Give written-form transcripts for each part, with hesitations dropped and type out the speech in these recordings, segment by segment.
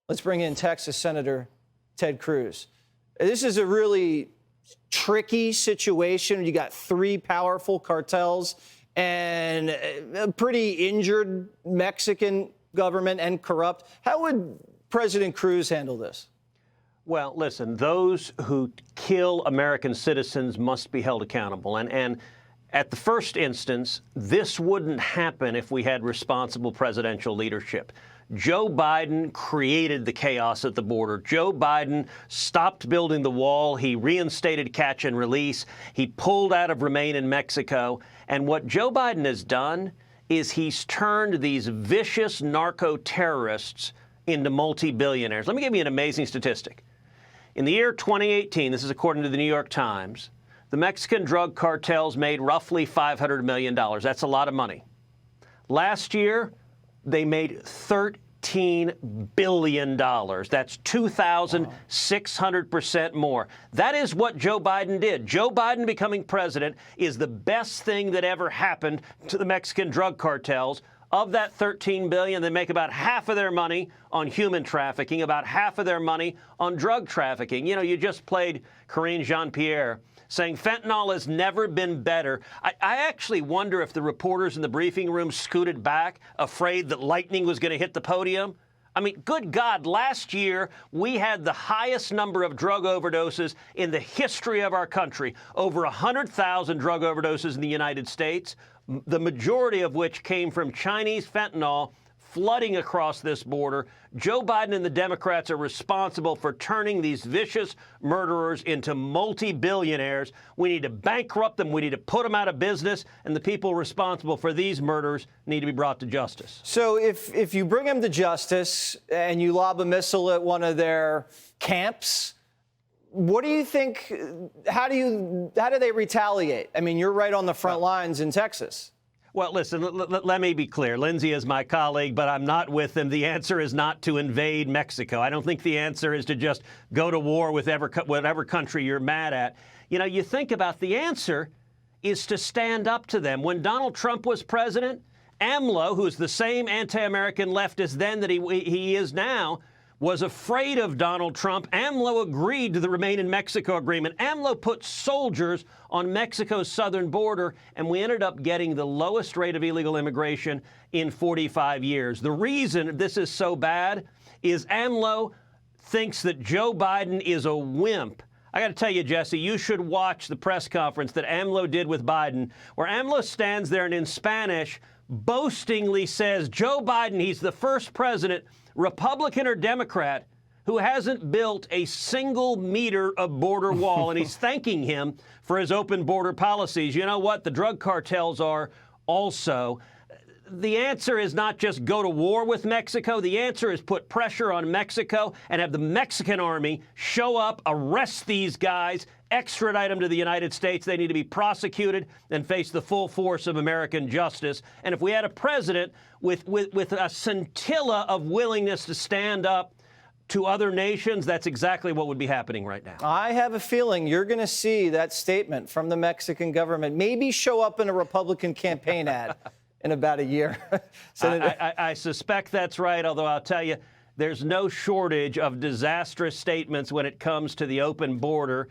Let's bring in Texas Senator Ted Cruz. This is a really tricky situation. You got three powerful cartels and a pretty injured Mexican government and corrupt. How would President Cruz handle this? Well, listen, those who kill American citizens must be held accountable. And at the first instance, this wouldn't happen if we had responsible presidential leadership. Joe Biden created the chaos at the border. Joe Biden stopped building the wall. He reinstated catch and release. He pulled out of Remain in Mexico. And what Joe Biden has done is he's turned these vicious narco-terrorists into multi-billionaires. Let me give you an amazing statistic. In the year 2018, this is according to the New York Times, the Mexican drug cartels made roughly $500 million. That's a lot of money. Last year, they made $13 billion. That's 2,600% more. That is what Joe Biden did. Joe Biden becoming president is the best thing that ever happened to the Mexican drug cartels. Of that $13 billion, they make about half of their money on human trafficking, about half of their money on drug trafficking. You know, you just played Karine Jean-Pierre saying fentanyl has never been better. I actually wonder if the reporters in the briefing room scooted back, afraid that lightning was going to hit the podium. I mean, good God, last year we had the highest number of drug overdoses in the history of our country, over 100,000 drug overdoses in the United States, the majority of which came from Chinese fentanyl flooding across this border. Joe Biden and the Democrats are responsible for turning these vicious murderers into multi-billionaires. We need to bankrupt them. We need to put them out of business. And the people responsible for these murders need to be brought to justice. So if you bring them to justice and you lob a missile at one of their camps, what do you think? How do they retaliate? I mean, you're right on the front lines in Texas. Well, listen, let me be clear. Lindsay is my colleague, but I'm not with him. The answer is not to invade Mexico. I don't think the answer is to just go to war with whatever country you're mad at. You know, you think about the answer is to stand up to them. When Donald Trump was president, AMLO, who's the same anti-American leftist then that he is now, was afraid of Donald Trump. AMLO agreed to the Remain in Mexico agreement. AMLO put soldiers on Mexico's southern border, and we ended up getting the lowest rate of illegal immigration in 45 years. The reason this is so bad is AMLO thinks that Joe Biden is a wimp. I got to tell you, Jesse, you should watch the press conference that AMLO did with Biden, where AMLO stands there and in Spanish boastingly says, Joe Biden, he's the first president, Republican or Democrat, who hasn't built a single meter of border wall, and he's thanking him for his open border policies. You know what? The drug cartels are also. The answer is not just go to war with Mexico. The answer is put pressure on Mexico and have the Mexican army show up, arrest these guys, extradite them to the United States. They need to be prosecuted and face the full force of American justice. And if we had a president with a scintilla of willingness to stand up to other nations, that's exactly what would be happening right now. I have a feeling you're going to see that statement from the Mexican government maybe show up in a Republican campaign ad in about a year. I suspect that's right, although I'll tell you, there's no shortage of disastrous statements when it comes to the open border.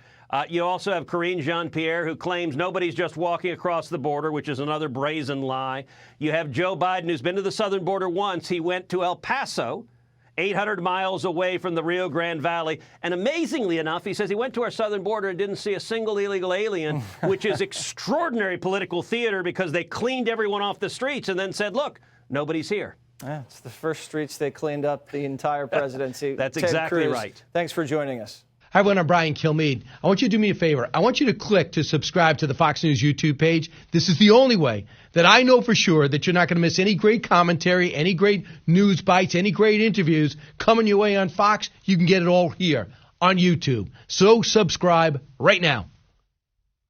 You also have Karine Jean-Pierre, who claims nobody's just walking across the border, which is another brazen lie. You have Joe Biden, who's been to the southern border once. He went to El Paso, 800 miles away from the Rio Grande Valley. And amazingly enough, he says he went to our southern border and didn't see a single illegal alien, which is extraordinary political theater because they cleaned everyone off the streets and then said, look, nobody's here. Yeah, it's the first streets they cleaned up the entire presidency. That's Ted exactly Cruz, right. Thanks for joining us. Hi, everyone. I'm Brian Kilmeade. I want you to do me a favor. I want you to click to subscribe to the Fox News YouTube page. This is the only way that I know for sure that you're not going to miss any great commentary, any great news bites, any great interviews coming your way on Fox. You can get it all here on YouTube. So subscribe right now.